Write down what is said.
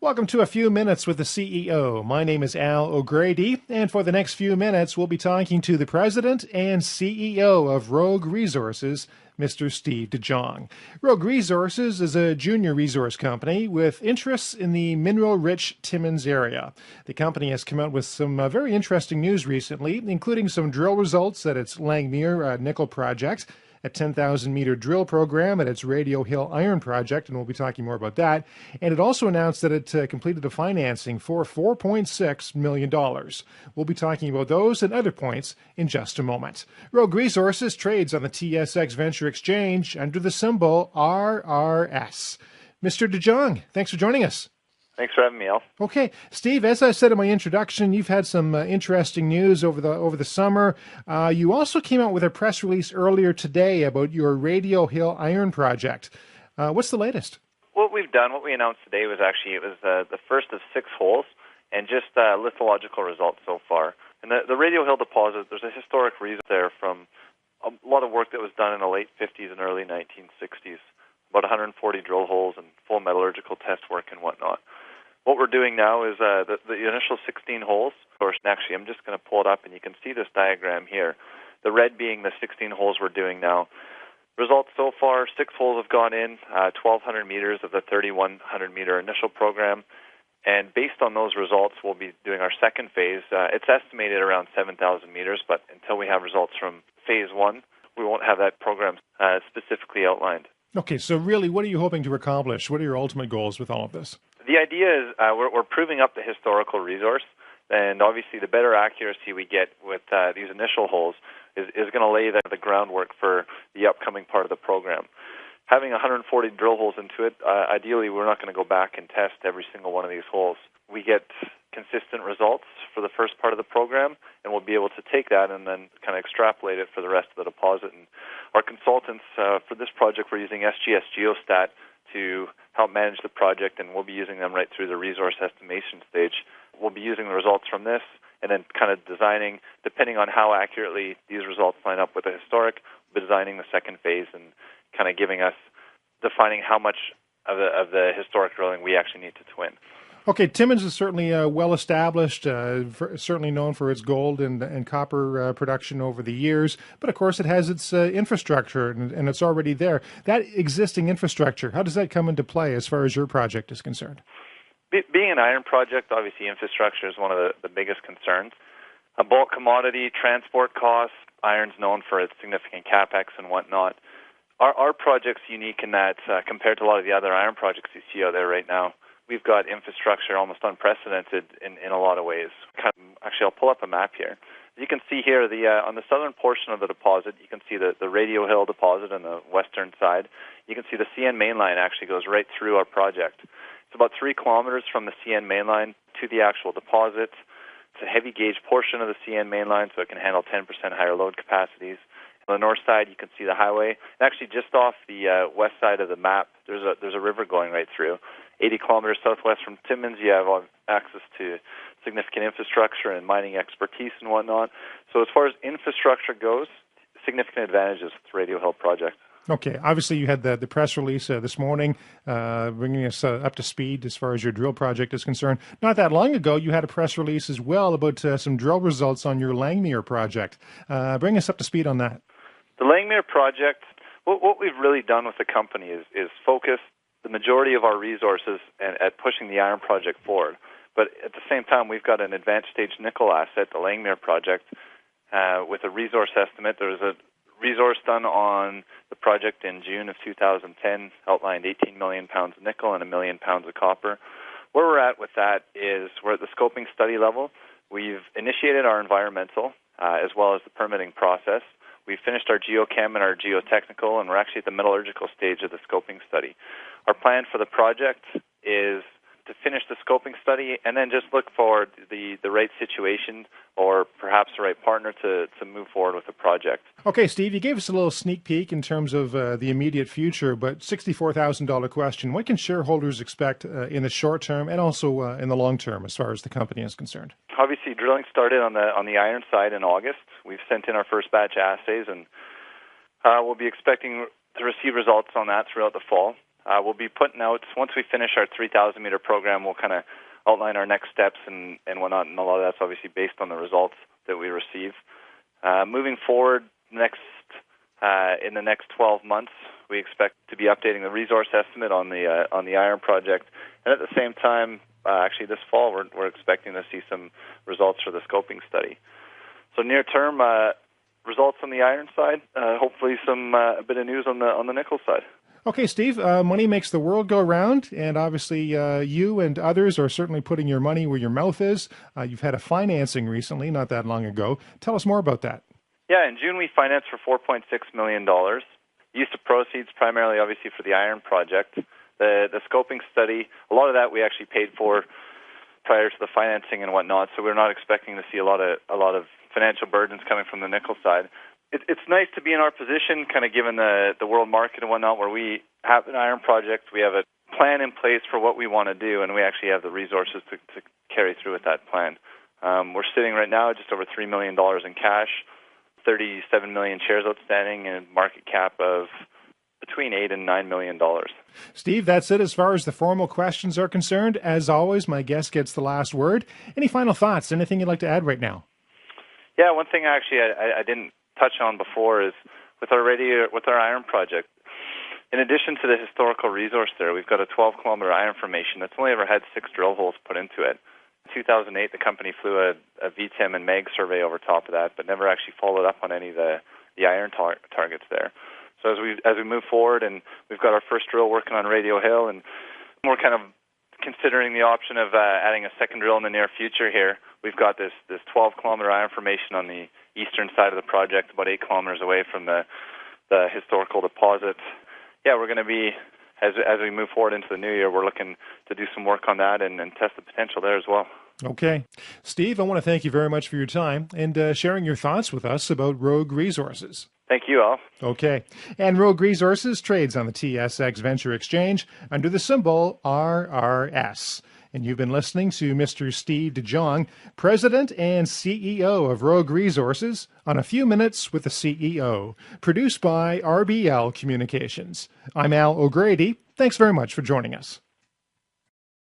Welcome to A Few Minutes with the CEO. My name is Al O'Grady, and for the next few minutes, we'll be talking to the President and CEO of Rogue Resources, Mr. Steve Jong. Rogue Resources is a junior resource company with interests in the mineral-rich Timmins area. The company has come out with some very interesting news recently, including some drill results at its Langmuir nickel project, a 10,000-meter drill program at its Radio Hill Iron Project, and we'll be talking more about that. And it also announced that it completed a financing for $4.6 million. We'll be talking about those and other points in just a moment. Rogue Resources trades on the TSX Venture Exchange under the symbol RRS. Mr. Jong, thanks for joining us. Thanks for having me, Al. Okay, Steve, as I said in my introduction, you've had some interesting news over the summer. You also came out with a press release earlier today about your Radio Hill Iron Project. What's the latest? What we announced today was the first of 6 holes and just lithological results so far. And the Radio Hill deposit, there's a historic reason there from a lot of work that was done in the late 50s and early 1960s, about 140 drill holes and full metallurgical test work and whatnot. What we're doing now is the initial 16 holes. Of course, actually, I'm just going to pull it up, and you can see this diagram here. The red being the 16 holes we're doing now. Results so far, 6 holes have gone in, 1,200 meters of the 3,100-meter initial program. And based on those results, we'll be doing our second phase. It's estimated around 7,000 meters, but until we have results from phase 1, we won't have that program specifically outlined. Okay, so really, what are you hoping to accomplish? What are your ultimate goals with all of this? The idea is we're proving up the historical resource, and obviously the better accuracy we get with these initial holes is going to lay the groundwork for the upcoming part of the program. Having 140 drill holes into it, ideally we're not going to go back and test every single one of these holes. We get consistent results for the first part of the program, and we'll be able to take that and then kind of extrapolate it for the rest of the deposit. And our consultants for this project, we're using SGS Geostat to help manage the project, and we'll be using them right through the resource estimation stage. We'll be using the results from this and then kind of designing, depending on how accurately these results line up with the historic, we'll be designing the second phase and kind of defining how much of the historic drilling we actually need to twin. Okay, Timmins is certainly well established, certainly known for its gold and copper production over the years. But of course, it has its infrastructure, and it's already there. That existing infrastructure, how does that come into play as far as your project is concerned? Being an iron project, obviously infrastructure is one of the biggest concerns. A bulk commodity, transport costs, iron's known for its significant capex and whatnot. Our project's unique in that compared to a lot of the other iron projects you see out there right now, we've got infrastructure almost unprecedented in a lot of ways. Actually, I'll pull up a map here. You can see here on the southern portion of the deposit, you can see the Radio Hill deposit on the western side. You can see the CN mainline actually goes right through our project. It's about 3 kilometers from the CN mainline to the actual deposit. It's a heavy gauge portion of the CN mainline, so it can handle 10% higher load capacities. On the north side, you can see the highway. And actually, just off the west side of the map, there's a river going right through. 80 kilometers southwest from Timmins, you have access to significant infrastructure and mining expertise and whatnot. So as far as infrastructure goes, significant advantages with the Radio Hill project. Okay, obviously you had the press release this morning bringing us up to speed as far as your drill project is concerned. Not that long ago, you had a press release as well about some drill results on your Langmuir project. Bring us up to speed on that. The Langmuir project, what we've really done with the company is focus the majority of our resources at pushing the iron project forward. But at the same time, we've got an advanced stage nickel asset, the Langmuir project, with a resource estimate. There was a resource done on the project in June of 2010, outlined 18 million pounds of nickel and 1 million pounds of copper. Where we're at with that is we're at the scoping study level. We've initiated our environmental as well as the permitting process. We've finished our geochem and our geotechnical, and we're actually at the metallurgical stage of the scoping study. Our plan for the project is to finish the scoping study and then just look for the right situation or perhaps the right partner to move forward with the project. Okay, Steve, you gave us a little sneak peek in terms of the immediate future, but $64,000 question. What can shareholders expect in the short term and also in the long term as far as the company is concerned? Obviously, drilling started on the iron side in August. We've sent in our first batch assays, and we'll be expecting to receive results on that throughout the fall. We'll be putting out, once we finish our 3,000-meter program, we'll kind of outline our next steps and whatnot, and a lot of that's obviously based on the results that we receive. Moving forward, in the next 12 months, we expect to be updating the resource estimate on the iron project, and at the same time, actually this fall, we're expecting to see some results for the scoping study. So near term, results on the iron side, hopefully a bit of news on the nickel side. Okay, Steve, money makes the world go round, and obviously you and others are certainly putting your money where your mouth is. You've had a financing recently, not that long ago. Tell us more about that. Yeah, in June we financed for $4.6 million. Use of proceeds primarily, obviously, for the iron project. The scoping study, a lot of that we actually paid for prior to the financing and whatnot, so we're not expecting to see a lot of financial burdens coming from the nickel side. It's nice to be in our position, kind of given the world market and whatnot, where we have an iron project, we have a plan in place for what we want to do, and we actually have the resources to carry through with that plan. We're sitting right now just over $3 million in cash, 37 million shares outstanding, and a market cap of between $8 and $9 million. Steve, that's it as far as the formal questions are concerned. As always, my guest gets the last word. Any final thoughts? Anything you'd like to add right now? Yeah, one thing actually I didn't touch on before is with our iron project. In addition to the historical resource there, we've got a 12-kilometer iron formation that's only ever had 6 drill holes put into it. In 2008, the company flew a VTEM and MEG survey over top of that, but never actually followed up on any of the iron targets there. So as we move forward, and we've got our first drill working on Radio Hill, and we're kind of considering the option of adding a second drill in the near future here. We've got this 12-kilometer iron formation on the eastern side of the project, about 8 kilometers away from the historical deposits. Yeah, we're going to be, as we move forward into the new year, we're looking to do some work on that and test the potential there as well. Okay. Steve, I want to thank you very much for your time and sharing your thoughts with us about Rogue Resources. Thank you, Al. Okay. And Rogue Resources trades on the TSX Venture Exchange under the symbol RRS. And you've been listening to Mr. Steve DeJong, President and CEO of Rogue Resources, on A Few Minutes with the CEO, produced by RBL Communications. I'm Al O'Grady. Thanks very much for joining us.